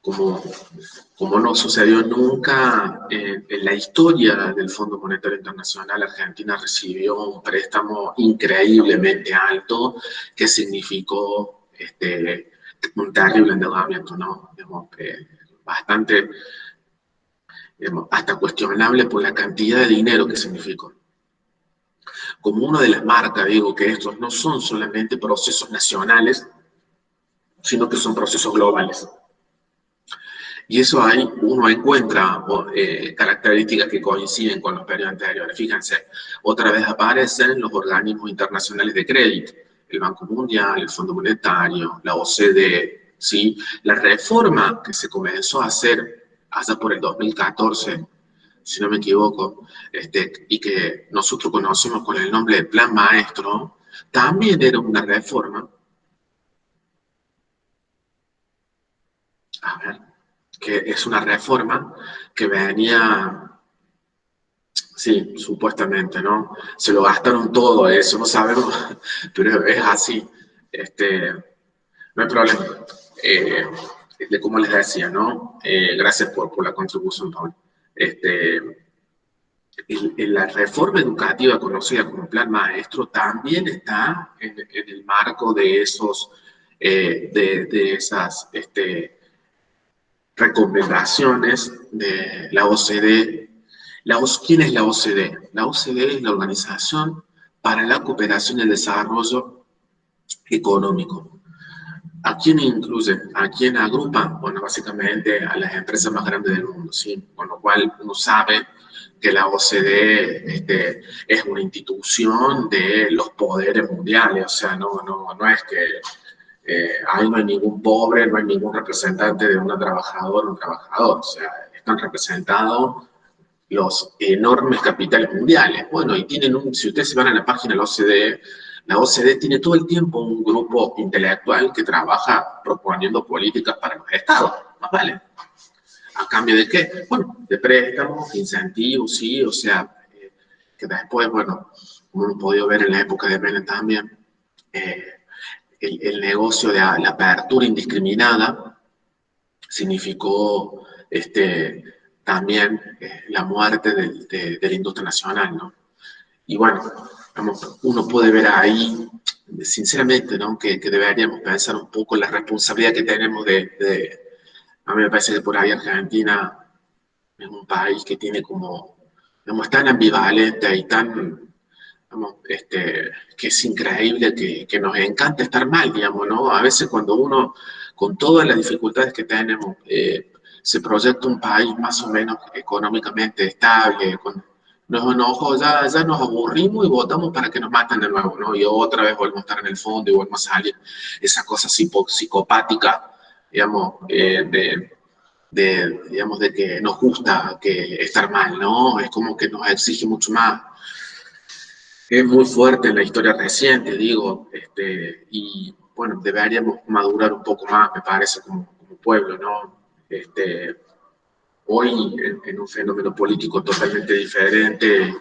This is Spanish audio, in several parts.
como, como no sucedió nunca en la historia del Fondo Monetario Internacional, Argentina recibió un préstamo increíblemente alto que significó un terrible endeudamiento, ¿no? Digamos, bastante, digamos, hasta cuestionable por la cantidad de dinero que significó. Como una de las marcas, digo que estos no son solamente procesos nacionales, sino que son procesos globales. Y eso ahí uno encuentra características que coinciden con los periodos anteriores. Fíjense, otra vez aparecen los organismos internacionales de crédito, el Banco Mundial, el Fondo Monetario, la OCDE, ¿sí? La reforma que se comenzó a hacer hasta por el 2014, si no me equivoco, y que nosotros conocemos con el nombre de Plan Maestro, también era una reforma. A ver, que es una reforma que venía, sí, supuestamente, ¿no? Se lo gastaron todo eso, no sabemos, pero es así. No hay problema. Como les decía, ¿no? Gracias por la contribución, Paul. La reforma educativa conocida como Plan Maestro también está en el marco de esos, de esas, recomendaciones de la OCDE. ¿Quién es la OCDE? La OCDE es la Organización para la Cooperación y el Desarrollo Económico. ¿A quién incluye? ¿A quién agrupa? Bueno, básicamente a las empresas más grandes del mundo, ¿sí? Con lo cual uno sabe que la OCDE es una institución de los poderes mundiales, o sea, no es que ahí no hay ningún pobre, no hay ningún representante de una trabajadora o un trabajador, o sea, están representados los enormes capitales mundiales. Bueno, y tienen si ustedes se van a la página de la OCDE tiene todo el tiempo un grupo intelectual que trabaja proponiendo políticas para los estados, ¿más vale? ¿A cambio de qué? Bueno, de préstamos, incentivos, sí, o sea, que después, bueno, como hemos podido ver en la época de Menem también, el negocio de la apertura indiscriminada significó también la muerte de la industria nacional, ¿no? Y bueno, uno puede ver ahí, sinceramente, ¿no? que deberíamos pensar un poco en la responsabilidad que tenemos a mí me parece que por ahí Argentina es un país que tiene como, digamos, tan ambivalente y tan, digamos, que es increíble, que nos encanta estar mal, digamos, ¿no? A veces cuando uno, con todas las dificultades que tenemos, se proyecta un país más o menos económicamente estable, nos enojó, ya nos aburrimos y votamos para que nos maten de nuevo, ¿no? Y otra vez volvemos a estar en el fondo y volvemos a salir. Esa cosa psicopática, digamos, digamos, de que nos gusta estar mal, ¿no? Es como que nos exige mucho más. Es muy fuerte en la historia reciente, digo, y bueno, deberíamos madurar un poco más, me parece, como pueblo, ¿no? Hoy, en un fenómeno político totalmente diferente,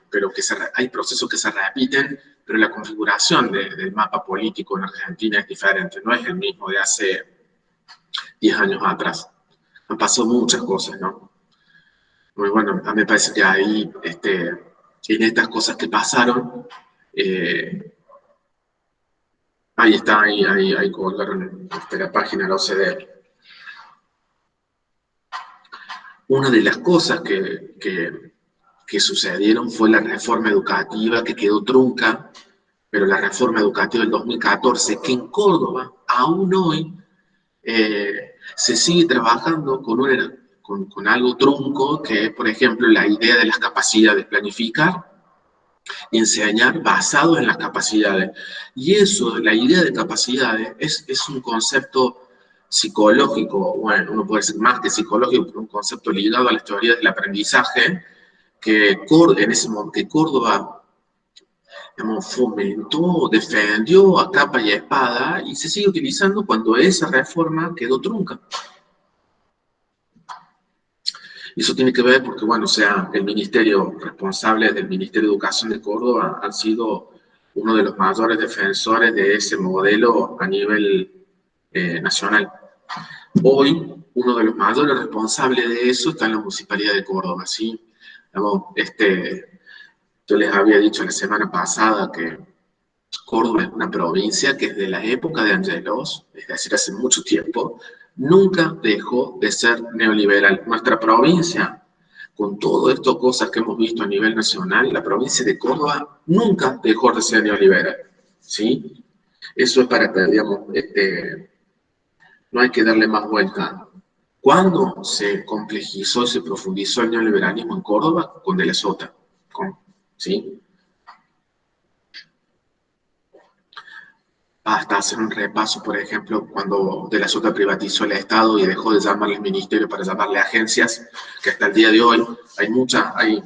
pero que hay procesos que se repiten, pero la configuración del mapa político en Argentina es diferente, no es el mismo de hace 10 años atrás. Han pasado muchas cosas, ¿no? Muy bueno, a mí me parece que ahí, en estas cosas que pasaron, ahí está, ahí colgaron la página de la OCDE. Una de las cosas que sucedieron fue la reforma educativa que quedó trunca, pero la reforma educativa del 2014, que en Córdoba, aún hoy, se sigue trabajando con algo trunco, que es, por ejemplo, la idea de las capacidades, planificar y enseñar basado en las capacidades. Y eso, la idea de capacidades, es un concepto psicológico, bueno, uno puede decir más que psicológico, pero un concepto ligado a las teorías del aprendizaje, que en ese momento que Córdoba, digamos, fomentó, defendió a capa y a espada, y se sigue utilizando cuando esa reforma quedó trunca. Eso tiene que ver porque, bueno, o sea, el ministerio responsable del Ministerio de Educación de Córdoba han sido uno de los mayores defensores de ese modelo a nivel nacional. Hoy uno de los mayores responsables de eso está en la Municipalidad de Córdoba, ¿sí? Digamos, yo les había dicho la semana pasada que Córdoba es una provincia que desde la época de Angelos, es decir, hace mucho tiempo, nunca dejó de ser neoliberal. Nuestra provincia, con todo esto, cosas que hemos visto a nivel nacional, la provincia de Córdoba nunca dejó de ser neoliberal, ¿sí? Eso es para que, digamos, no hay que darle más vuelta. ¿Cuándo se complejizó y se profundizó el neoliberalismo en Córdoba? Con De la Sota, ¿sí? Hasta hacer un repaso, por ejemplo, cuando De la Sota privatizó el Estado y dejó de llamarle ministerio para llamarle agencias, que hasta el día de hoy hay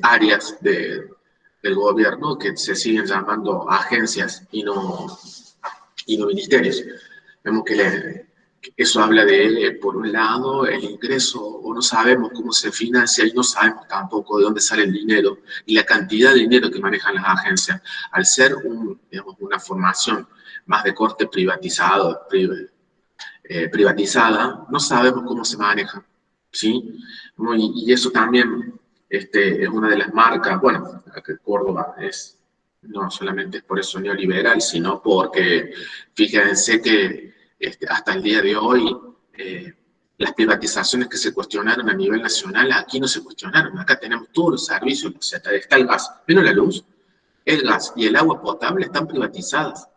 áreas del gobierno que se siguen llamando agencias y no ministerios. Vemos que eso habla de, por un lado, el ingreso, o no sabemos cómo se financia y no sabemos tampoco de dónde sale el dinero y la cantidad de dinero que manejan las agencias. Al ser digamos, una formación más de corte privatizada, no sabemos cómo se maneja, ¿sí? Y eso también es una de las marcas, bueno, que Córdoba no solamente es por eso neoliberal, sino porque fíjense que hasta el día de hoy las privatizaciones que se cuestionaron a nivel nacional, aquí no se cuestionaron, acá tenemos todos los servicios, o sea, está el gas, menos la luz, el gas y el agua potable están privatizadas.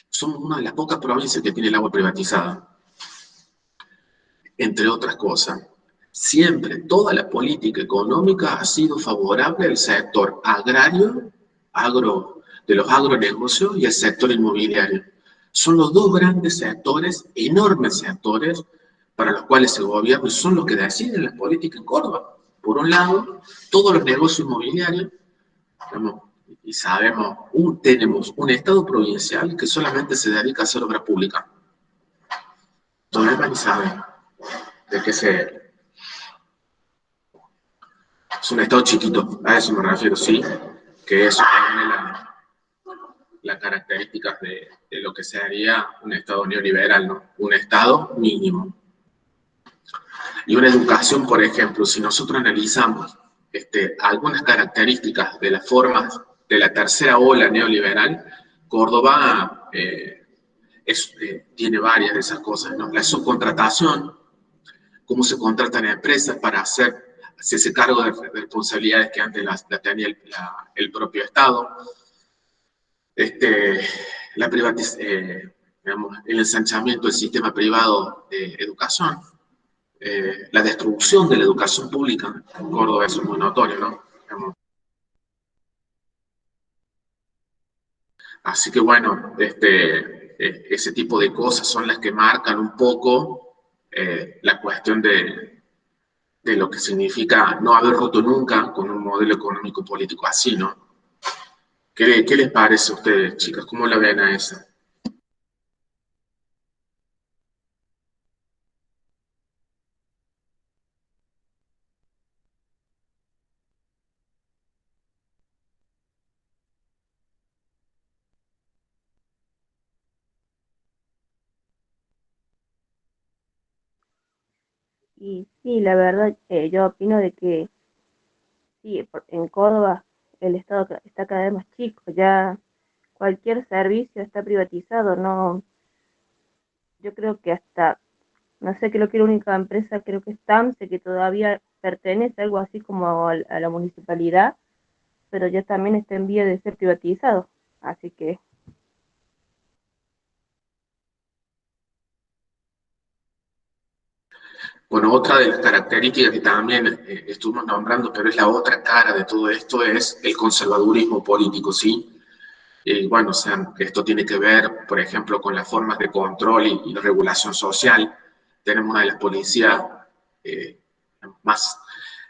Somos una de las pocas provincias que tiene el agua privatizada, entre otras cosas. Siempre, toda la política económica ha sido favorable al sector agrario, de los agronegocios y al sector inmobiliario. Son los dos grandes sectores, enormes sectores, para los cuales el gobierno son los que deciden la política en Córdoba. Por un lado, todos los negocios inmobiliarios, digamos, y sabemos, tenemos un Estado provincial que solamente se dedica a hacer obra pública. Donde nadie sabe de qué es un Estado chiquito, a eso me refiero, sí, que eso tiene las características de lo que sería un Estado neoliberal, ¿no? Un Estado mínimo. Y una educación, por ejemplo, si nosotros analizamos algunas características de las formas de la tercera ola neoliberal, Córdoba tiene varias de esas cosas, ¿no? La subcontratación, cómo se contratan empresas para hacerse cargo de responsabilidades que antes la tenía el propio Estado, digamos, el ensanchamiento del sistema privado de educación, la destrucción de la educación pública en Córdoba, eso es muy notorio, ¿no? Digamos. Así que bueno, ese tipo de cosas son las que marcan un poco la cuestión de lo que significa no haber roto nunca con un modelo económico político así, ¿no? ¿Qué les parece a ustedes, chicas? ¿Cómo la ven a esa? Y sí, la verdad, yo opino de que sí, en Córdoba el Estado está cada vez más chico, ya cualquier servicio está privatizado, no, yo creo que hasta, no sé, creo que la única empresa creo que es TAMSE que todavía pertenece algo así como a la municipalidad, pero ya también está en vía de ser privatizado, así que Bueno, otra de las características que también estuvimos nombrando, pero es la otra cara de todo esto, es el conservadurismo político, ¿sí? Y bueno, o sea, esto tiene que ver, por ejemplo, con las formas de control y regulación social. Tenemos una de las policías eh, más,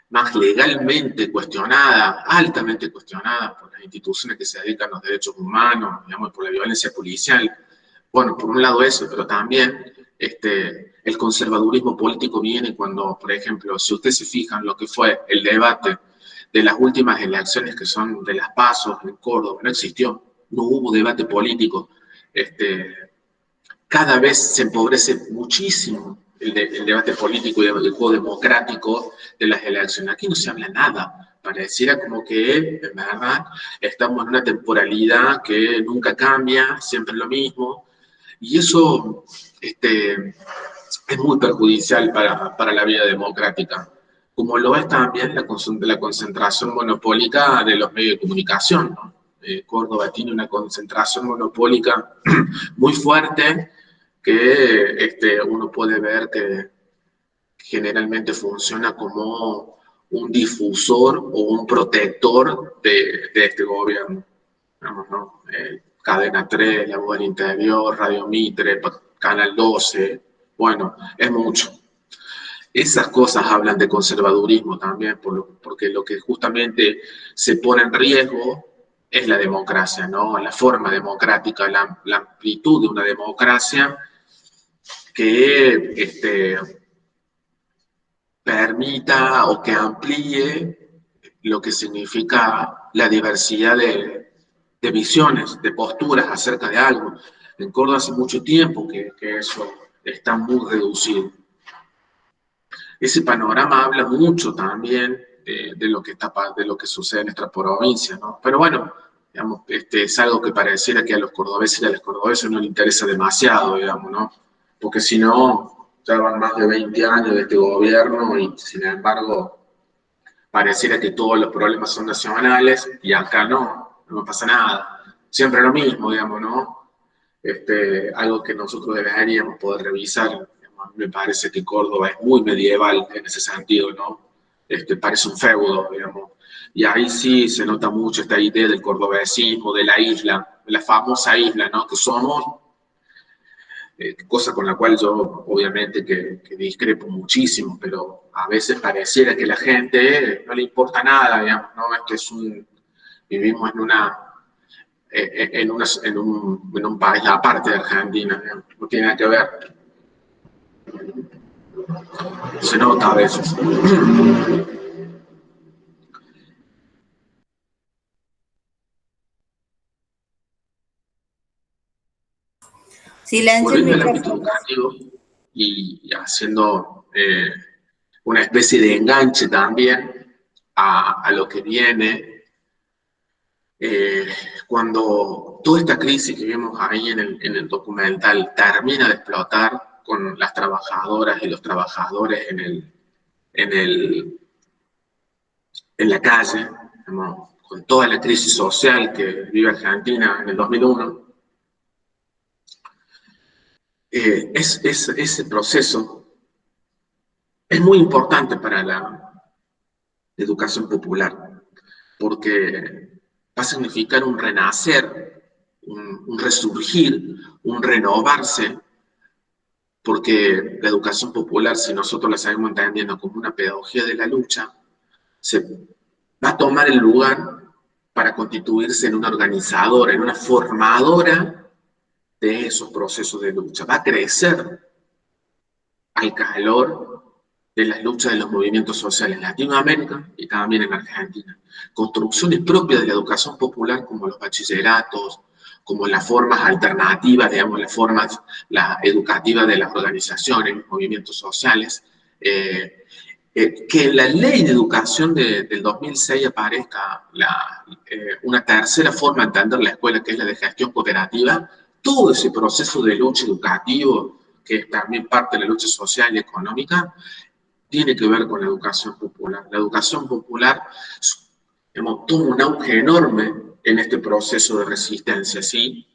más legalmente cuestionada, altamente cuestionada por las instituciones que se dedican a los derechos humanos, digamos, por la violencia policial. Bueno, por un lado eso, pero también el conservadurismo político viene cuando, por ejemplo, si ustedes se fijan lo que fue el debate de las últimas elecciones que son de las PASO en Córdoba, no existió, no hubo debate político. Cada vez se empobrece muchísimo el debate político y el juego democrático de las elecciones. Aquí no se habla nada. Pareciera como que, en verdad, estamos en una temporalidad que nunca cambia, siempre es lo mismo. Y eso es muy perjudicial para la vida democrática, como lo es también la concentración monopólica de los medios de comunicación, ¿no? Córdoba tiene una concentración monopólica muy fuerte que uno puede ver que generalmente funciona como un difusor o un protector de este gobierno. Digamos, ¿no? Cadena 3, La Voz del Interior, Radio Mitre, Canal 12, bueno, es mucho. Esas cosas hablan de conservadurismo también, porque lo que justamente se pone en riesgo es la democracia, ¿no? La forma democrática, la amplitud de una democracia que permita o que amplíe lo que significa la diversidad de visiones, de posturas acerca de algo. En Córdoba hace mucho tiempo que eso está muy reducido. Ese panorama habla mucho también de lo que sucede en nuestra provincia, ¿no? Pero bueno, digamos, es algo que pareciera que a los cordobeses y a las cordobesas no les interesa demasiado, digamos, ¿no? Porque si no, ya van más de 20 años de este gobierno y sin embargo pareciera que todos los problemas son nacionales y acá no pasa nada. Siempre lo mismo, digamos, ¿no? Algo que nosotros deberíamos poder revisar. Me parece que Córdoba es muy medieval en ese sentido, ¿no? Parece un feudo, digamos. Y ahí sí se nota mucho esta idea del cordobesismo, de la isla, de la famosa isla, ¿no? Que somos, cosa con la cual yo obviamente que discrepo muchísimo, pero a veces pareciera que la gente no le importa nada, digamos, ¿no? Vivimos en un país aparte de Argentina, digamos, no tiene nada que ver. Se nota a veces. Silencio el Volviendo al ámbito micrófono. educativo y haciendo una especie de enganche también a lo que viene, eh, cuando toda esta crisis que vemos ahí en el documental termina de explotar con las trabajadoras y los trabajadores en, el, en la calle, digamos, con toda la crisis social que vive Argentina en el 2001, ese proceso es muy importante para la educación popular, porque va a significar un renacer, un resurgir, un renovarse, porque la educación popular, si nosotros la seguimos entendiendo como una pedagogía de la lucha, se va a tomar el lugar para constituirse en una organizadora, en una formadora de esos procesos de lucha. Va a crecer al calor de las luchas de los movimientos sociales en Latinoamérica y también en Argentina. Construcciones propias de la educación popular como los bachilleratos, como las formas alternativas, digamos, las educativas de las organizaciones, los movimientos sociales, que en la ley de educación del 2006 aparezca una tercera forma de entender la escuela, que es la de gestión cooperativa. Todo ese proceso de lucha educativo, que es también parte de la lucha social y económica, tiene que ver con la educación popular. La educación popular tuvo un auge enorme en este proceso de resistencia, ¿sí?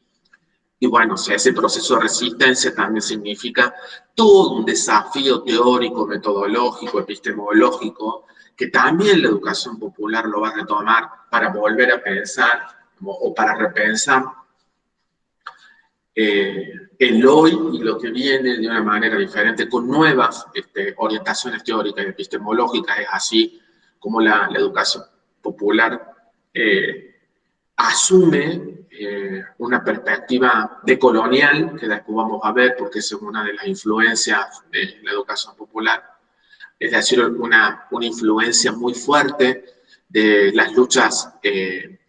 Y bueno, o sea, ese proceso de resistencia también significa todo un desafío teórico, metodológico, epistemológico, que también la educación popular lo va a retomar para volver a pensar o para repensar el hoy y lo que viene de una manera diferente, con nuevas orientaciones teóricas y epistemológicas. Es así como la educación popular asume una perspectiva decolonial, que después vamos a ver, porque es una de las influencias de la educación popular, es decir, una influencia muy fuerte de las luchas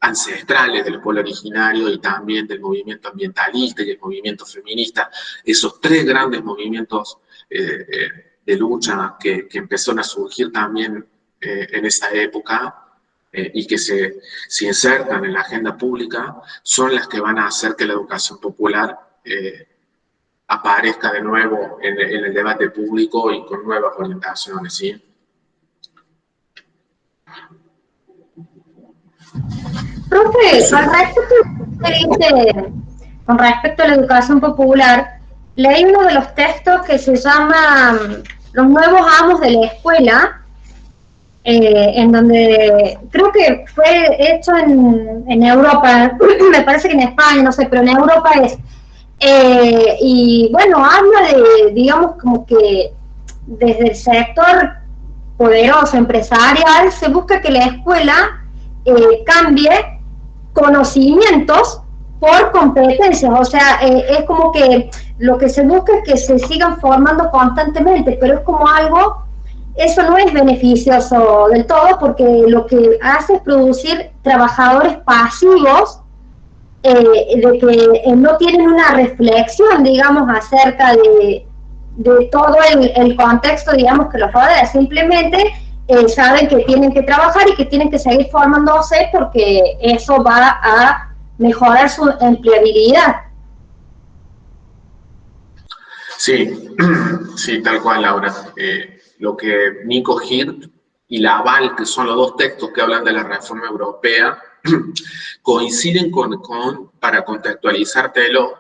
ancestrales del pueblo originario y también del movimiento ambientalista y el movimiento feminista, esos tres grandes movimientos de lucha que empezaron a surgir también en esa época y que se insertan en la agenda pública, son las que van a hacer que la educación popular aparezca de nuevo en el debate público y con nuevas orientaciones, ¿sí? Profe, al respecto de lo que dice, con respecto a la educación popular, leí uno de los textos que se llama Los nuevos amos de la escuela, en donde creo que fue hecho en Europa, me parece que en España, no sé, pero en Europa es. Y bueno, habla de, digamos, como que desde el sector poderoso empresarial se busca que la escuela cambie conocimientos por competencias, o sea, es como que lo que se busca es que se sigan formando constantemente, pero es como algo, eso no es beneficioso del todo porque lo que hace es producir trabajadores pasivos de que no tienen una reflexión, digamos, acerca de todo el contexto, digamos, que los rodea, simplemente saben que tienen que trabajar y que tienen que seguir formándose porque eso va a mejorar su empleabilidad. Sí, sí, tal cual, Laura. Lo que Nico Hirt y Laval, que son los dos textos que hablan de la reforma europea, coinciden para contextualizártelo,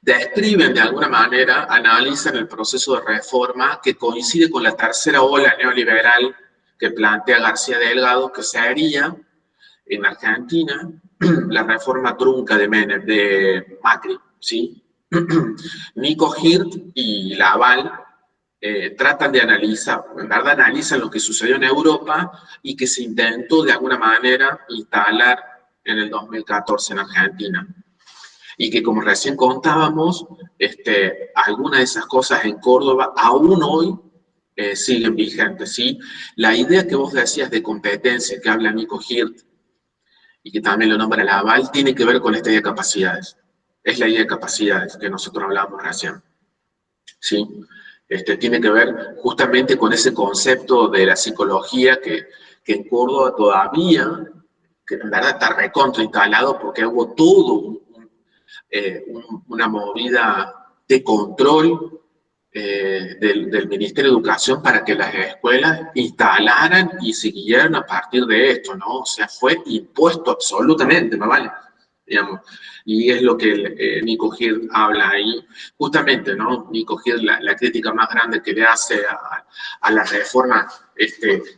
describen de alguna manera, analizan el proceso de reforma que coincide con la tercera ola neoliberal que plantea García Delgado, que sería en Argentina la reforma trunca de Macri, ¿sí? Nico Hirt y Laval tratan de analizar, en verdad analizan lo que sucedió en Europa y que se intentó de alguna manera instalar en el 2014 en Argentina. Y que como recién contábamos, algunas de esas cosas en Córdoba aún hoy siguen vigentes, ¿sí? La idea que vos decías de competencia que habla Nico Hirt y que también lo nombra Laval, tiene que ver con esta idea de capacidades. Es la idea de capacidades que nosotros hablábamos recién, ¿sí? Tiene que ver justamente con ese concepto de la psicología que en Córdoba todavía, que en verdad está recontra instalado porque hubo todo una movida de control del Ministerio de Educación para que las escuelas instalaran y siguieran a partir de esto, ¿no? O sea, fue impuesto absolutamente, ¿me vale? Digamos. Y es lo que Nico Hirt habla ahí, justamente, ¿no? Nico Hirt, la crítica más grande que le hace a la reforma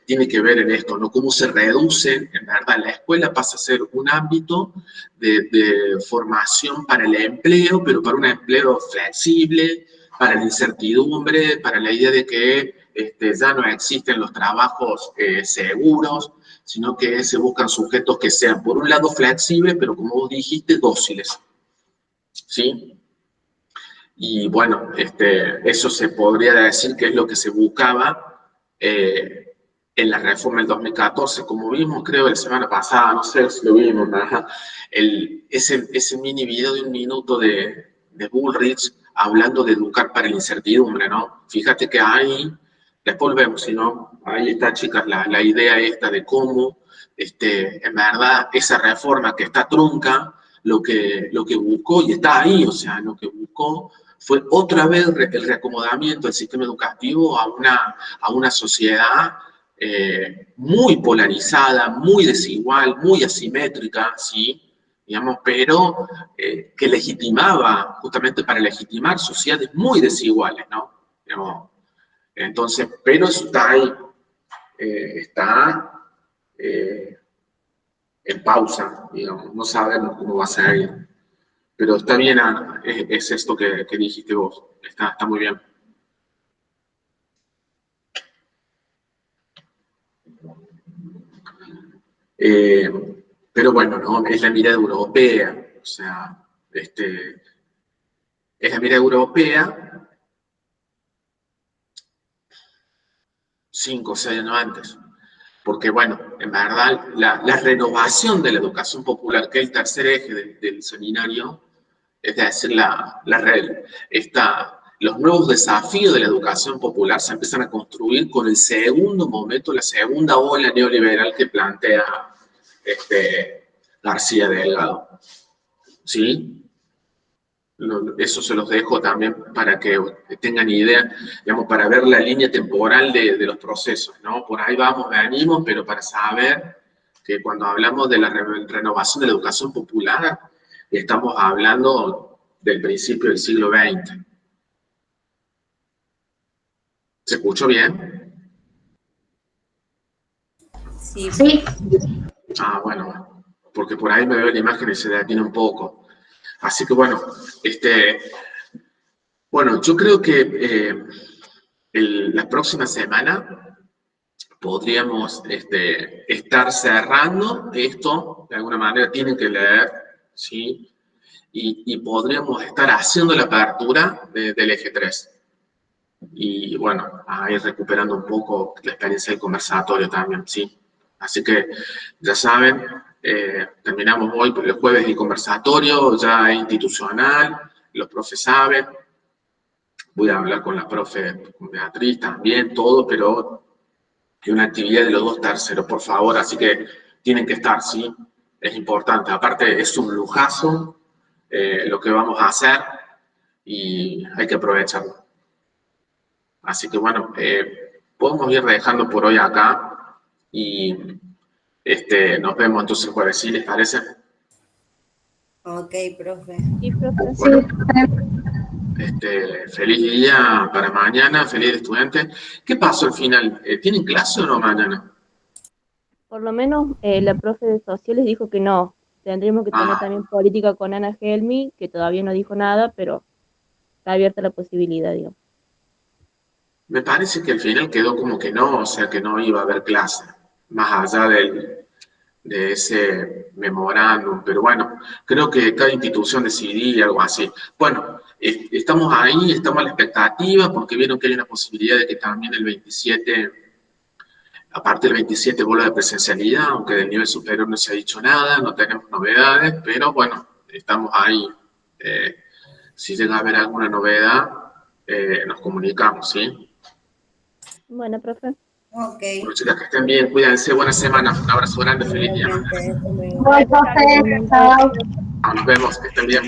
tiene que ver en esto, ¿no? Cómo se reducen, en verdad, la escuela pasa a ser un ámbito de formación para el empleo, pero para un empleo flexible, para la incertidumbre, para la idea de que ya no existen los trabajos seguros, sino que se buscan sujetos que sean, por un lado, flexibles, pero como vos dijiste, dóciles, ¿sí? Y bueno, eso se podría decir que es lo que se buscaba en la reforma del 2014, como vimos, creo, la semana pasada, no sé si lo vimos, ¿verdad? Ese mini video de 1 minuto de Bullrich hablando de educar para la incertidumbre, ¿no? Fíjate que ahí, después vemos, si no, ahí está, chicas, la idea esta de cómo, en verdad, esa reforma que está trunca, lo que buscó, y está ahí, o sea, lo que buscó fue otra vez el reacomodamiento del sistema educativo a una sociedad muy polarizada, muy desigual, muy asimétrica, ¿sí? Digamos, pero que legitimaba, justamente para legitimar sociedades muy desiguales, ¿no? Digamos, entonces, pero eso está ahí, está en pausa, digamos, no sabemos cómo va a ser, pero está bien, es esto que dijiste vos, está muy bien. Pero bueno, ¿no? Es la mirada europea, o sea, es la mirada europea 5 o 6 años antes. Porque, bueno, en verdad, la renovación de la educación popular, que es el tercer eje del seminario, es decir, los nuevos desafíos de la educación popular se empiezan a construir con el segundo momento, la segunda ola neoliberal que plantea García Delgado. ¿Sí? Eso se los dejo también para que tengan idea, digamos, para ver la línea temporal de los procesos, ¿no? Por ahí vamos, venimos, pero para saber que cuando hablamos de la renovación de la educación popular, estamos hablando del principio del siglo XX. ¿Se escuchó bien? Sí. Sí, Ah, bueno, porque por ahí me veo la imagen y se detiene un poco. Así que bueno, yo creo que la próxima semana podríamos estar cerrando esto, de alguna manera tienen que leer, ¿sí? Y podríamos estar haciendo la apertura del eje 3. Y bueno, a ir recuperando un poco la experiencia del conversatorio también, ¿sí? Así que ya saben, terminamos hoy el jueves el conversatorio, ya institucional, los profes saben, voy a hablar con la profe, con Beatriz también, todo, pero hay una actividad de los 2 terceros, por favor, así que tienen que estar, ¿sí? Es importante, aparte es un lujazo lo que vamos a hacer y hay que aprovecharlo. Así que bueno, podemos ir dejando por hoy acá y nos vemos entonces el jueves, ¿sí les parece? Ok, profe. Sí, profe. Bueno, feliz día para mañana, feliz estudiante. ¿Qué pasó al final? ¿Tienen clase o no mañana? Por lo menos la profe de sociales dijo que no. Tendríamos que tener Ah, también política con Ana Gelmi, que todavía no dijo nada, pero está abierta la posibilidad, digamos. me parece que al final quedó como que no, o sea que no iba a haber clase, más allá de ese memorándum, pero bueno, creo que cada institución decidía algo así. Bueno, estamos ahí, estamos a la expectativa, porque vieron que hay una posibilidad de que también el 27, aparte del 27 vuelva de presencialidad, aunque del nivel superior no se ha dicho nada, no tenemos novedades, pero bueno, estamos ahí. Si llega a haber alguna novedad, nos comunicamos, ¿sí? Bueno, profe. Ok. Bueno, chicas, que estén bien, cuídense, buena semana, un abrazo grande, feliz día. Igualmente, hasta luego. voy, profe, chao. Nos vemos, que estén bien.